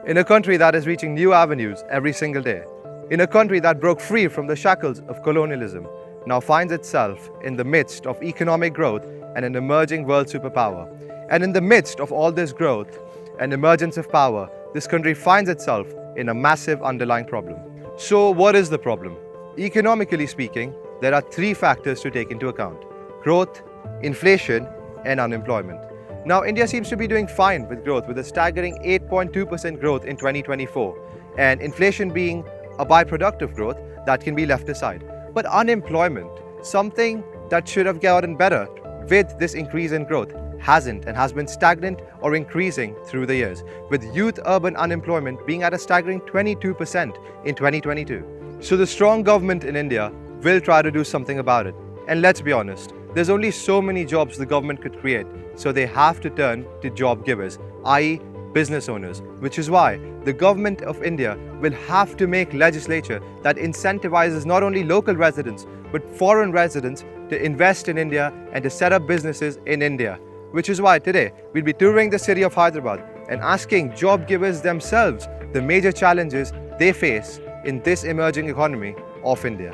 in a country that is reaching new avenues every single day, in a country that broke free from the shackles of colonialism, now finds itself in the midst of economic growth and an emerging world superpower. And in the midst of all this growth and emergence of power, this country finds itself in a massive underlying problem. So, what is the problem? Economically speaking, there are three factors to take into account: growth, inflation, and unemployment. Now, India seems to be doing fine with growth, with a staggering 8.2% growth in 2024, and inflation being a byproduct of growth that can be left aside. But unemployment, something that should have gotten better with this increase in growth, hasn't and has been stagnant or increasing through the years, with youth urban unemployment being at a staggering 22% in 2022. So the strong government in India will try to do something about it. And let's be honest, there's only so many jobs the government could create, so they have to turn to job givers, i.e. business owners, which is why the government of India will have to make legislature that incentivizes not only local residents but foreign residents to invest in India and to set up businesses in India. Which is why today we'll be touring the city of Hyderabad and asking job givers themselves the major challenges they face in this emerging economy of India.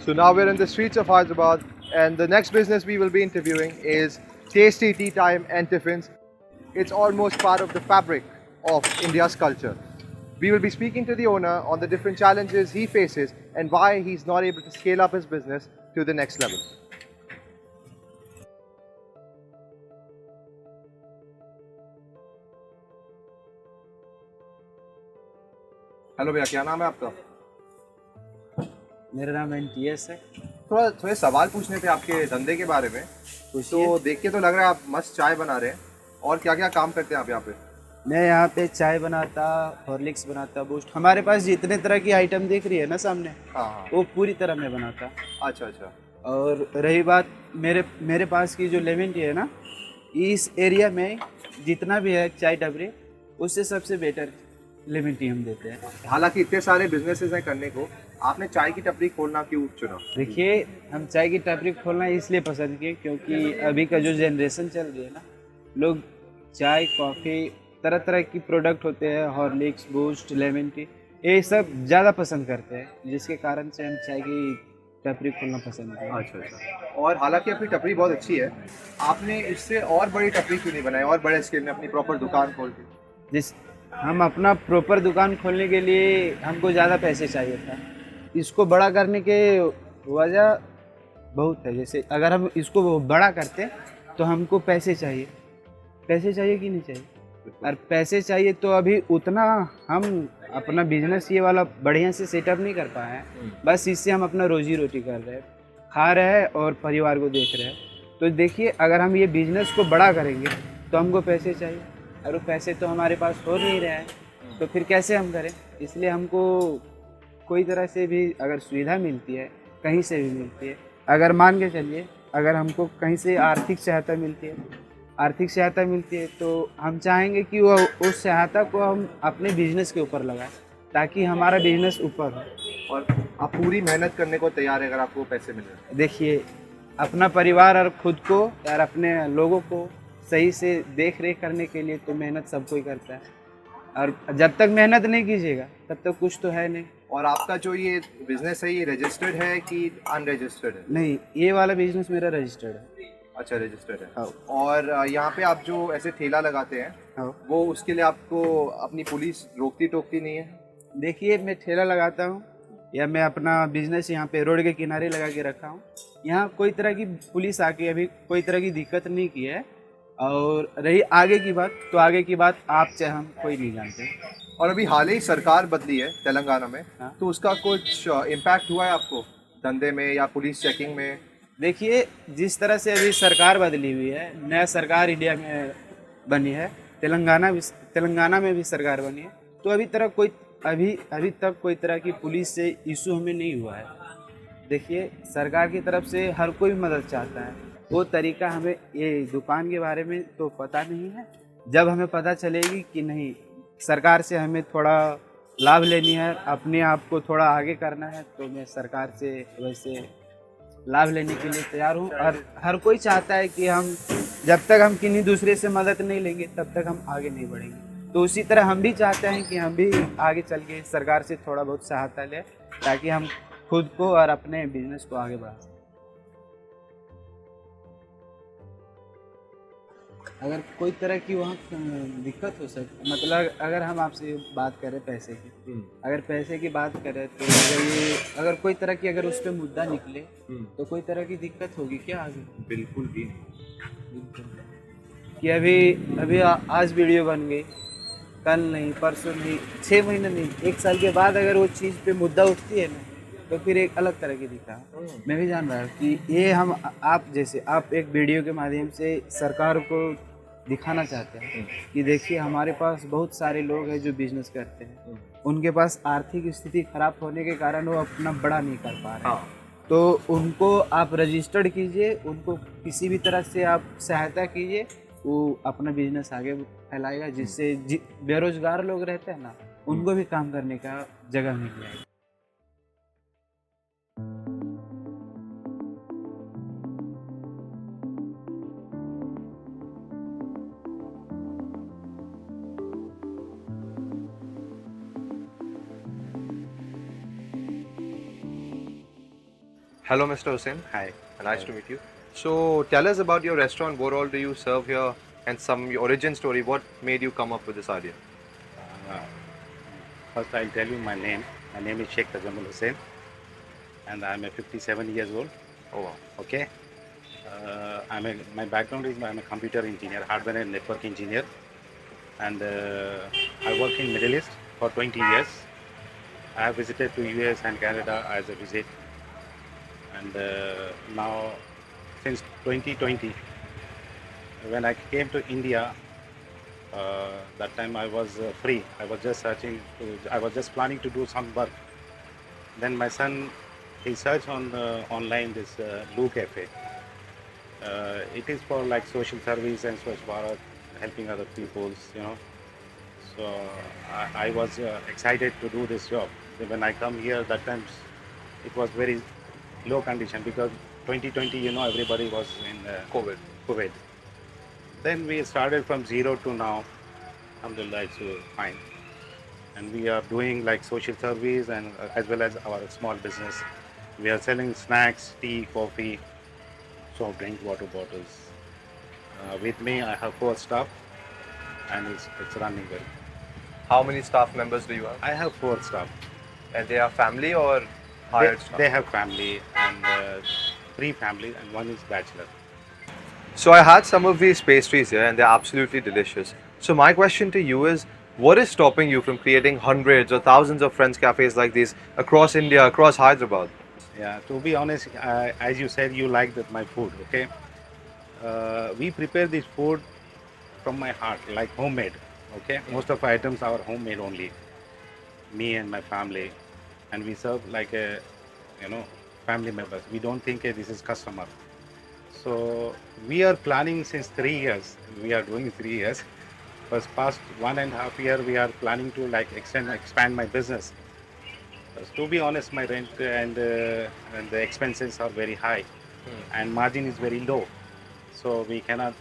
So now we're in the streets of Hyderabad, and the next business we will be interviewing is Tasty Tea Time and Tiffins. It's almost part of the fabric of India's culture. We will be speaking to the owner on the different challenges he faces and why he's not able to scale up his business to the next level. Hello भैया, क्या नाम है आपका? मेरा नाम NTS है। थोड़े सवाल पूछने थे आपके धंधे के बारे में। तो देख के तो लग रहा है आप मस्त चाय बना रहे हैं। और क्या क्या काम करते हैं आप यहाँ पे? मैं यहाँ पे चाय बनाता, हॉर्लिक्स बनाता, बूस्ट, हमारे पास जितने तरह की आइटम दिख रही है ना सामने, हाँ, वो पूरी तरह मैं बनाता। अच्छा अच्छा। और रही बात मेरे पास की जो लेमन टी है ना, इस एरिया में जितना भी है चाय टपरी, उससे सबसे बेटर लेमन टी हम देते हैं। हालांकि इतने सारे बिजनेसेस हैं करने को, आपने चाय की टपरी खोलना क्यों चुना? देखिए, हम चाय की टपरी खोलना इसलिए पसंद किए क्योंकि अभी का जो जनरेशन चल रही है ना, लोग चाय, कॉफ़ी, तरह तरह की प्रोडक्ट होते हैं, हॉर्लिक्स, बूस्ट, लेमन टी, ये सब ज़्यादा पसंद करते हैं, जिसके कारण से हम चाय की टपरी खोलना पसंद करते हैं। अच्छा अच्छा। और हालांकि अपनी टपरी बहुत अच्छी है, आपने इससे और बड़ी टपरी क्यों नहीं बनाई और बड़े स्केल में अपनी प्रॉपर दुकान खोल के? हम अपना प्रॉपर दुकान खोलने के लिए हमको ज़्यादा पैसे चाहिए था। इसको बड़ा करने के वजह बहुत है। जैसे अगर हम इसको बड़ा करते तो हमको पैसे चाहिए कि नहीं चाहिए? और पैसे चाहिए तो अभी उतना हम अपना बिजनेस ये वाला बढ़िया से सेटअप नहीं कर पाए हैं। बस इससे हम अपना रोजी रोटी कर रहे हैं, खा रहे हैं और परिवार को देख रहे हैं। तो देखिए, अगर हम ये बिजनेस को बड़ा करेंगे तो हमको पैसे चाहिए, और वो पैसे तो हमारे पास हो नहीं रहे हैं, तो फिर कैसे हम करें? इसलिए हमको कोई तरह से भी अगर सुविधा मिलती है, कहीं से भी मिलती है, अगर मान के चलिए, अगर हमको कहीं से आर्थिक सहायता मिलती है तो हम चाहेंगे कि वो उस सहायता को हम अपने बिजनेस के ऊपर लगाएं, ताकि हमारा बिजनेस ऊपर हो। और आप पूरी मेहनत करने को तैयार है अगर आपको पैसे मिले? देखिए, अपना परिवार और खुद को और अपने लोगों को सही से देख रेख करने के लिए तो मेहनत सब कोई करता है, और जब तक मेहनत नहीं कीजिएगा तब तक कुछ तो है नहीं। और आपका जो ये बिजनेस है, ये रजिस्टर्ड है कि अनरजिस्टर्ड है? नहीं, ये वाला बिजनेस मेरा रजिस्टर्ड है। अच्छा, रजिस्टर्ड है। हाँ। और यहाँ पे आप जो ऐसे ठेला लगाते हैं, हाँ। वो उसके लिए आपको अपनी पुलिस रोकती टोकती नहीं है? देखिए, मैं ठेला लगाता हूँ या मैं अपना बिजनेस यहाँ पे रोड के किनारे लगा के रखा हूँ, यहाँ कोई तरह की पुलिस आके अभी कोई तरह की दिक्कत नहीं की है। और रही आगे की बात, तो आगे की बात आप चाहे हम कोई नहीं जानते। और अभी हाल ही सरकार बदली है तेलंगाना में। हाँ। तो उसका कुछ इम्पैक्ट हुआ है आपको धंधे में या पुलिस चेकिंग में? देखिए, जिस तरह से अभी सरकार बदली हुई है, नया सरकार इंडिया में बनी है, तेलंगाना में भी सरकार बनी है, तो अभी तक कोई तरह की पुलिस से इशू हमें नहीं हुआ है। देखिए, सरकार की तरफ से हर कोई मदद चाहता है, वो तरीका हमें ये दुकान के बारे में तो पता नहीं है। जब हमें पता चलेगी कि नहीं, सरकार से हमें थोड़ा लाभ लेनी है, अपने आप को थोड़ा आगे करना है, तो मैं सरकार से वैसे लाभ लेने के लिए तैयार हूँ। और हर कोई चाहता है कि हम जब तक हम किन्हीं दूसरे से मदद नहीं लेंगे तब तक हम आगे नहीं बढ़ेंगे। तो उसी तरह हम भी चाहते हैं कि हम भी आगे चल के सरकार से थोड़ा बहुत सहायता लें ताकि हम खुद को और अपने बिजनेस को आगे बढ़ा सकें। अगर कोई तरह की वहाँ दिक्कत हो सकती, मतलब अगर हम आपसे बात करें पैसे की, अगर पैसे की बात करें तो अगर कोई तरह की अगर उस पर मुद्दा निकले तो कोई तरह की दिक्कत होगी क्या आगे? बिल्कुल भी नहीं। कि अभी अभी आज वीडियो बन गई, कल नहीं, परसों नहीं, 6 महीने नहीं, 1 साल के बाद अगर वो चीज़ पे मुद्दा उठती है ना तो फिर एक अलग तरह की दिखा। मैं भी जान रहा हूँ कि ये हम आप जैसे आप एक वीडियो के माध्यम से सरकार को दिखाना चाहते हैं कि देखिए हमारे पास बहुत सारे लोग हैं जो बिजनेस करते हैं, उनके पास आर्थिक स्थिति खराब होने के कारण वो अपना बड़ा नहीं कर पा रहे हैं। तो उनको आप रजिस्टर्ड कीजिए, उनको किसी भी तरह से आप सहायता कीजिए, वो अपना बिजनेस आगे फैलाएगा, जिससे बेरोजगार लोग रहते हैं ना उनको भी काम करने का जगह मिल जाएगा। Hello, Mr. Hussain. Hi. Nice to meet you. So, tell us about your restaurant. What all do you serve here, and your origin story. What made you come up with this idea? First, I'll tell you my name. My name is Sheikh Tajamul Hussain, and I'm a 57 years old. Oh wow. Okay. My background is I'm a computer engineer, hardware and network engineer, and I work in Middle East for 20 years. I have visited to US and Canada as a visit, and now since 2020, when I came to India, that time I was free. I was just I was just planning to do some work. Then my son, he searched on online this Lou Cafe. It is for like social service and Swachh Bharat, helping other peoples. So I was excited to do this job. When I come here, that time it was very low condition because 2020, everybody was in COVID. Then we started from zero to now. Alhamdulillah, it's fine. And we are doing like social service and as well as our small business. We are selling snacks, tea, coffee, soft drink, water bottles. With me, I have 4 staff, and it's running well. How many staff members do you have? I have 4 staff. And they are family or hired staff? They have family, and 3 families, and 1 is bachelor. So I had some of these pastries here, and they're absolutely delicious. So my question to you is, what is stopping you from creating hundreds or thousands of friends cafes like these across India, across Hyderabad? Yeah, to be honest, as you said, you like my food, okay? We prepare this food from my heart, like homemade, okay? Most of our items are homemade only, me and my family, and we serve like a, family members. We don't think this is customer. So we are planning since 3 years. We are doing 3 years. First past 1.5 year, we are planning to like expand my business. To be honest, my rent and the expenses are very high, and margin is very low. So we cannot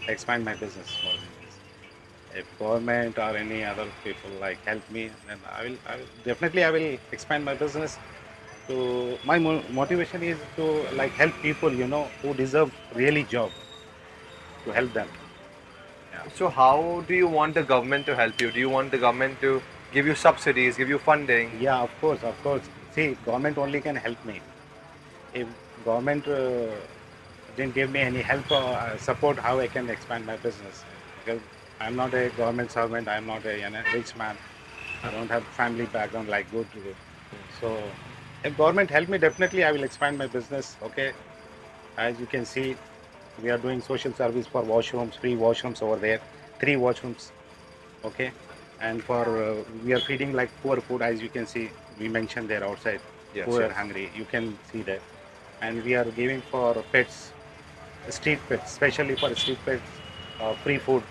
expand my business more than this. If government or any other people like help me, then I will definitely I will expand my business. So my motivation is to like help people, who deserve really job, to help them. Yeah. So how do you want the government to help you? Do you want the government to give you subsidies, give you funding? Yeah, of course. See, government only can help me. If government didn't give me any help or support, how I can expand my business? Because I'm not a government servant. I'm not a rich man. I don't have family background like good. So if government help me, definitely I will expand my business. Okay, as you can see, we are doing social service for washrooms, free washrooms over there, 3 washrooms. Okay, and for we are feeding like poor food, as you can see. We mentioned there outside, Yes, poor yes. hungry. You can see that, and we are giving for pets, street pets, especially for street pets, free food,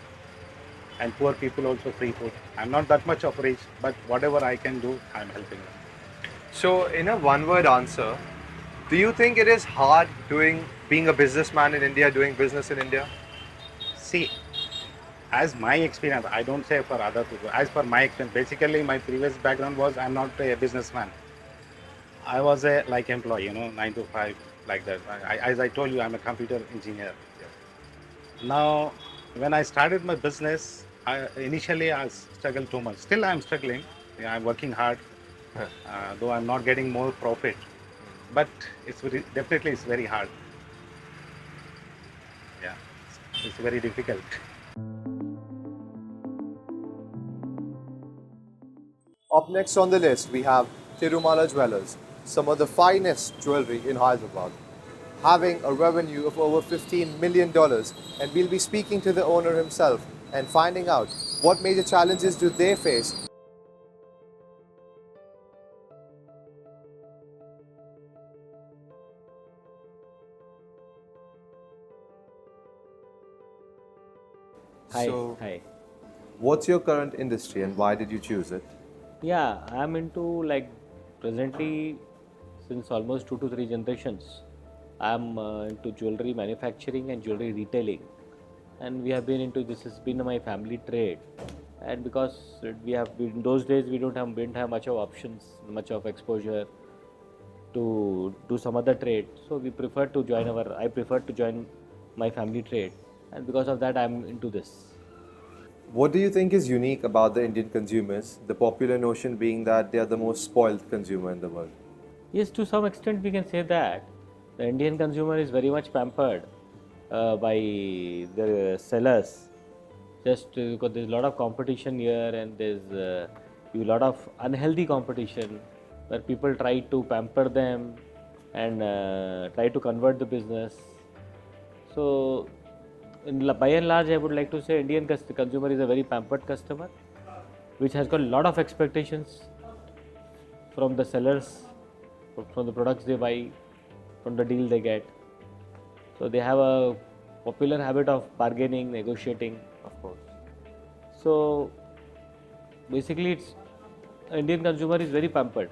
and poor people also free food. I'm not that much of rich, but whatever I can do, I'm helping them. So in a one-word answer, Do you think it is hard being a businessman in India, doing business in India? See, as my experience, I don't say for other people, as per my experience, basically my previous background was I'm not a businessman. I was a like employee, 9 to 5, like that. As I told you, I'm a computer engineer. Now, when I started my business, initially I struggled too much. Still, I'm struggling. Yeah, I'm working hard, though I'm not getting more profit. But definitely it's very hard. Yeah, it's very difficult. Up next on the list, we have Tirumala Jewellers, some of the finest jewelry in Hyderabad, having a revenue of over $15 million. And we'll be speaking to the owner himself and finding out what major challenges do they face. Hi. So, Hi. what's your current industry and why did you choose it? Yeah, I'm into presently since almost 2 to 3 generations. I'm into jewelry manufacturing and jewelry retailing, and we have been into this. Has been my family trade, and because we have in those days we didn't have much of options, much of exposure to do some other trade. So we preferred to join I preferred to join my family trade, and because of that I'm into this. What do you think is unique about the Indian consumers? The popular notion being that they are the most spoiled consumer in the world. Yes, to some extent we can say that the Indian consumer is very much pampered by the sellers. Just because there's a lot of competition here, and there's a lot of unhealthy competition where people try to pamper them and try to convert the business. So, by and large, I would like to say Indian consumer is a very pampered customer, which has got a lot of expectations from the sellers, from the products they buy, from the deal they get. So they have a popular habit of bargaining, negotiating, of course. So basically, Indian consumer is very pampered.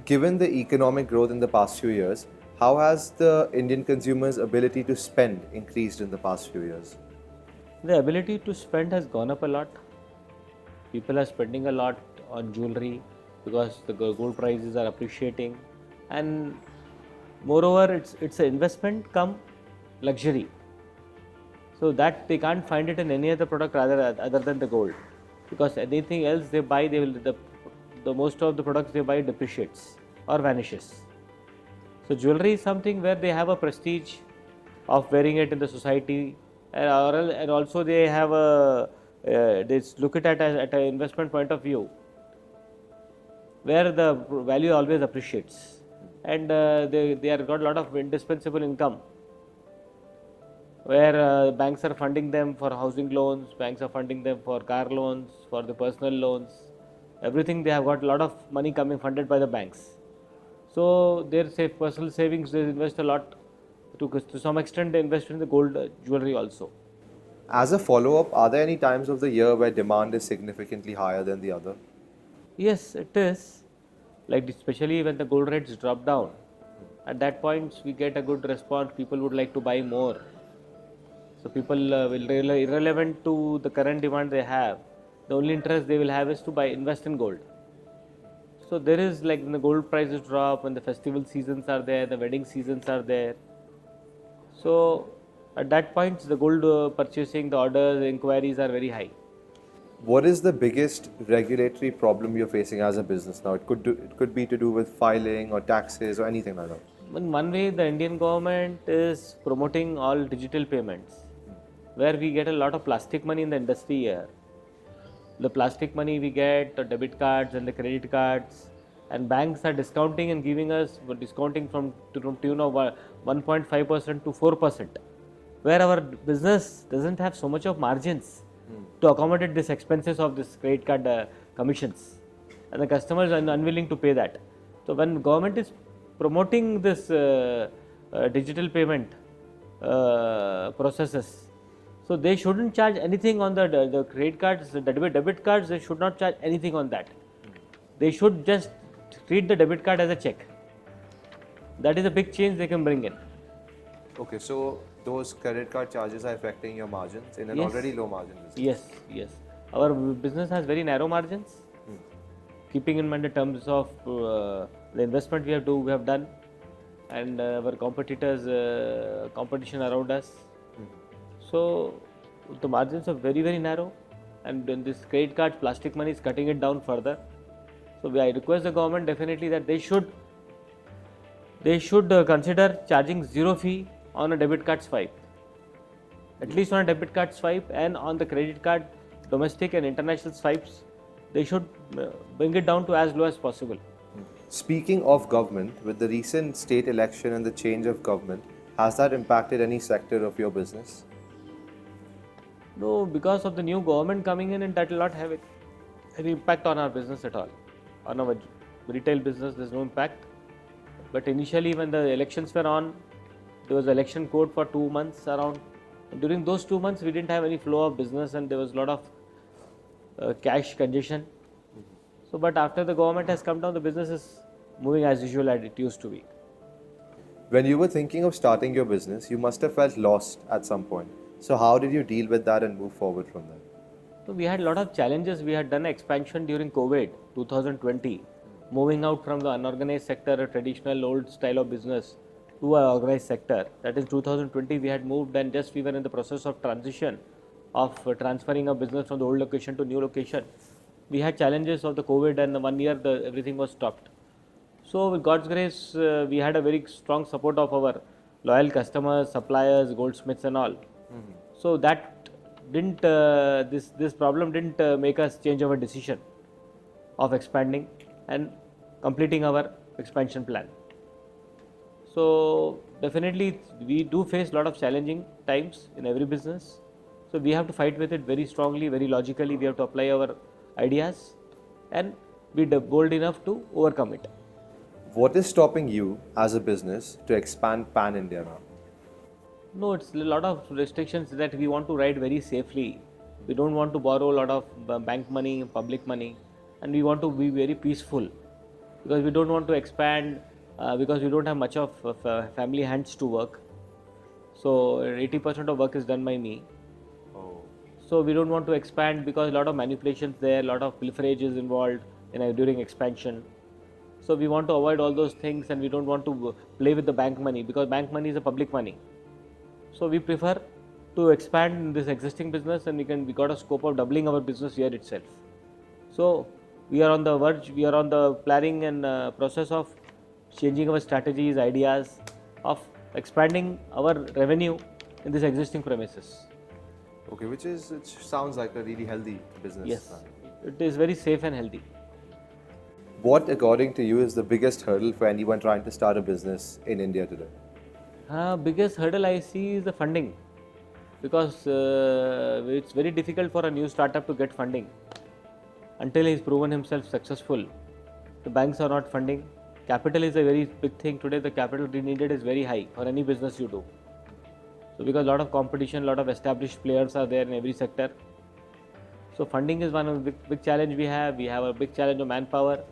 Given the economic growth in the past few years, how has the Indian consumer's ability to spend increased in the past few years? The ability to spend has gone up a lot. People are spending a lot on jewelry because the gold prices are appreciating, and moreover, it's an investment come luxury. So that they can't find it in any other product other than the gold, because anything else they buy, the most of the products they buy depreciates or vanishes. So jewelry is something where they have a prestige of wearing it in the society, and also they have they look at it at an investment point of view, where the value always appreciates, and they are got a lot of indispensable income, where banks are funding them for housing loans, banks are funding them for car loans, for the personal loans, everything. They have got a lot of money coming funded by the banks. So their personal savings, they invest a lot. To some extent, they invest in the gold jewelry also. As a follow-up, are there any times of the year where demand is significantly higher than the other? Yes, it is. Like especially when the gold rates drop down, at that point we get a good response. People would like to buy more. So people will irrelevant to the current demand they have. The only interest they will have is to invest in gold. So there is when the gold prices drop, when the festival seasons are there, the wedding seasons are there. So at that point, the gold purchasing, the orders, the inquiries are very high. What is the biggest regulatory problem you're facing as a business now? It could be to do with filing or taxes or anything like that. In one way, the Indian government is promoting all digital payments, where we get a lot of plastic money in the industry here. The plastic money we get, the debit cards and the credit cards, and banks are discounting and giving us discounting from tune of 1.5% to 4%, where our business doesn't have so much of margins to accommodate these expenses of this credit card commissions, and the customers are unwilling to pay that. So when government is promoting this digital payment processes, so they shouldn't charge anything on the credit cards, the debit cards. They should not charge anything on that. They should just treat the debit card as a check. That is a big change they can bring in. Okay, so those credit card charges are affecting your margins in an Yes. already low margin business. Yes. Our business has very narrow margins. Keeping in mind the terms of the investment we have done, and our competitors, competition around us. So the margins are very narrow, and then this credit card plastic money is cutting it down further. So I request the government definitely that they should consider charging zero fee on a debit card swipe. At least on a debit card swipe, and on the credit card domestic and international swipes, they should bring it down to as low as possible. Speaking of government, with the recent state election and the change of government, has that impacted any sector of your business? No, because of the new government coming in, and that will not have any impact on our business at all. On our retail business, there's no impact. But initially, when the elections were on, there was election code for 2 months around. And during those 2 months, we didn't have any flow of business, and there was a lot of cash congestion. So, but after the government has come down, the business is moving as usual as it used to be. When you were thinking of starting your business, you must have felt lost at some point. So, how did you deal with that and move forward from there? So we had a lot of challenges. We had done expansion during COVID 2020, moving out from the unorganized sector, a traditional old style of business, to an organized sector. That is 2020 we had moved, and just we were in the process of transition of transferring a business from the old location to new location. We had challenges of the COVID, and 1 year everything was stopped. So with God's grace, we had a very strong support of our loyal customers, suppliers, goldsmiths and all. So that didn't, this problem didn't make us change our decision of expanding and completing our expansion plan. So definitely we do face a lot of challenging times in every business. So we have to fight with it very strongly, very logically. We have to apply our ideas and be bold enough to overcome it. What is stopping you as a business to expand pan India now? No, it's a lot of restrictions that we want to ride very safely. We don't want to borrow a lot of bank money, public money, and we want to be very peaceful because we don't want to expand because we don't have much of family hands to work. So 80% of work is done by me. So we don't want to expand because a lot of manipulations there, a lot of pilferage is involved during expansion. So we want to avoid all those things, and we don't want to play with the bank money because bank money is a public money. So we prefer to expand in this existing business, and we got a scope of doubling our business here itself. So we are on the verge, we are on the planning and process of changing our strategies, ideas of expanding our revenue in this existing premises. Okay, which sounds like a really healthy business. Yes, it is very safe and healthy. What, according to you, is the biggest hurdle for anyone trying to start a business in India today? Biggest hurdle I see is the funding, because it's very difficult for a new startup to get funding until he's proven himself successful. The banks are not funding. Capital is a very big thing today. The capital needed is very high for any business you do. So because a lot of competition, a lot of established players are there in every sector. So funding is one of the big challenge we have. We have a big challenge of manpower.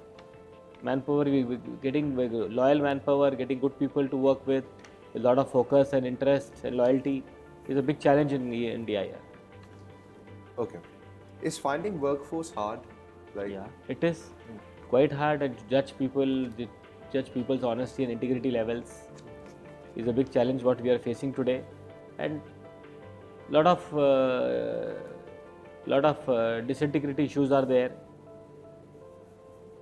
Getting loyal manpower, getting good people to work with a lot of focus and interest and loyalty is a big challenge in India. Yeah. Okay. Is finding workforce hard? Yeah, it is quite hard, and judge people's honesty and integrity levels is a big challenge what we are facing today, and lot of disintegrity issues are there.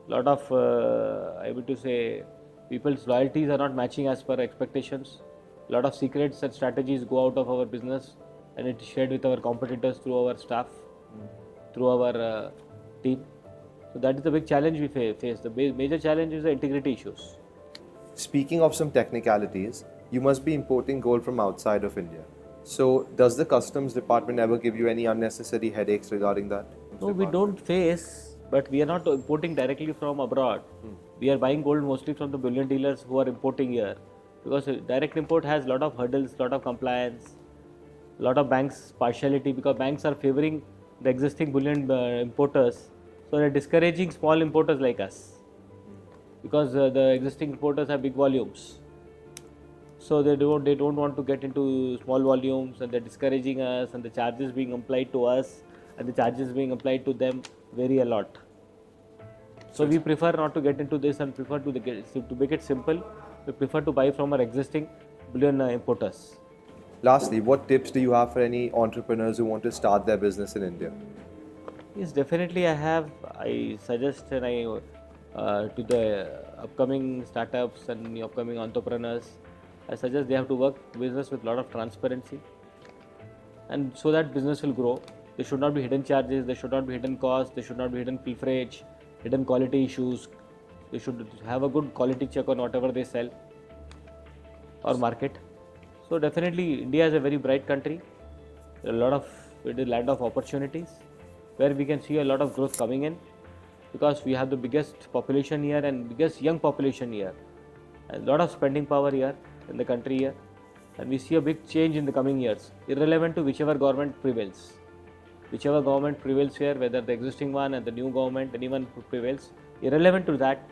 Lot of I would to say people's loyalties are not matching as per expectations. Lot of secrets and strategies go out of our business, and it is shared with our competitors through our staff, through our team. So that is the big challenge we face. The major challenge is the integrity issues. Speaking of some technicalities, you must be importing gold from outside of India. So does the customs department ever give you any unnecessary headaches regarding that? No, we don't face, but we are not importing directly from abroad. We are buying gold mostly from the bullion dealers who are importing here, because direct import has a lot of hurdles, lot of compliance, lot of banks partiality, because banks are favoring the existing bullion importers, so they are discouraging small importers like us, because the existing importers have big volumes. So they don't want to get into small volumes, and they're discouraging us, and the charges being applied to us and the charges being applied to them vary a lot. So we prefer not to get into this and prefer to make it simple. We prefer to buy from our existing bullion importers. Lastly, what tips do you have for any entrepreneurs who want to start their business in India? Yes, definitely I have. I suggest and to the upcoming startups and the upcoming entrepreneurs, I suggest they have to work business with a lot of transparency, and so that business will grow. There should not be hidden charges, there should not be hidden costs, there should not be hidden pilferage, hidden quality issues. They should have a good quality check on whatever they sell or market. So definitely India is a very bright country. It is a land of opportunities where we can see a lot of growth coming in, because we have the biggest population here and biggest young population here, and a lot of spending power here in the country here, and we see a big change in the coming years, irrelevant to whichever government prevails. Whichever government prevails here, whether the existing one and the new government, anyone who prevails, irrelevant to that,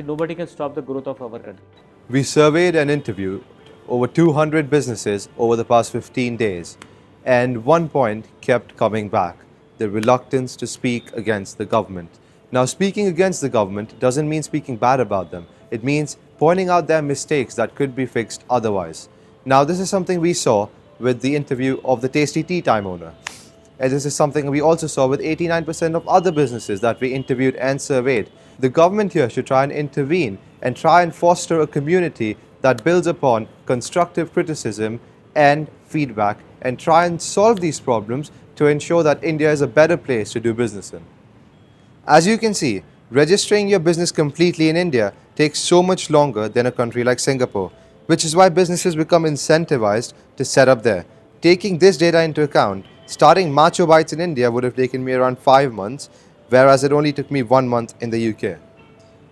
nobody can stop the growth of our country. We surveyed and interviewed over 200 businesses over the past 15 days, and one point kept coming back: the reluctance to speak against the government. Now, speaking against the government doesn't mean speaking bad about them. It means pointing out their mistakes that could be fixed otherwise. Now, this is something we saw with the interview of the Tasty Tea Time owner. And this is something we also saw with 89% of other businesses that we interviewed and surveyed. The government here should try and intervene and try and foster a community that builds upon constructive criticism and feedback, and try and solve these problems to ensure that India is a better place to do business in. As you can see, registering your business completely in India takes so much longer than a country like Singapore, which is why businesses become incentivized to set up there. Taking this data into account, starting Macho Bites in India would have taken me around 5 months, whereas it only took me 1 month in the UK.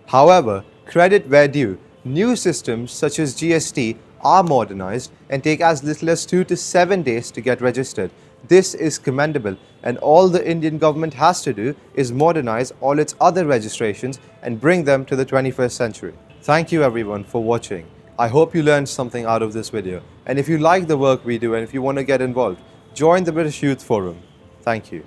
However, credit where due, new systems such as GST are modernized and take as little as 2 to 7 days to get registered. This is commendable, and all the Indian government has to do is modernize all its other registrations and bring them to the 21st century. Thank you everyone for watching. I hope you learned something out of this video, and if you like the work we do and if you want to get involved, join the British Youth Forum. Thank you.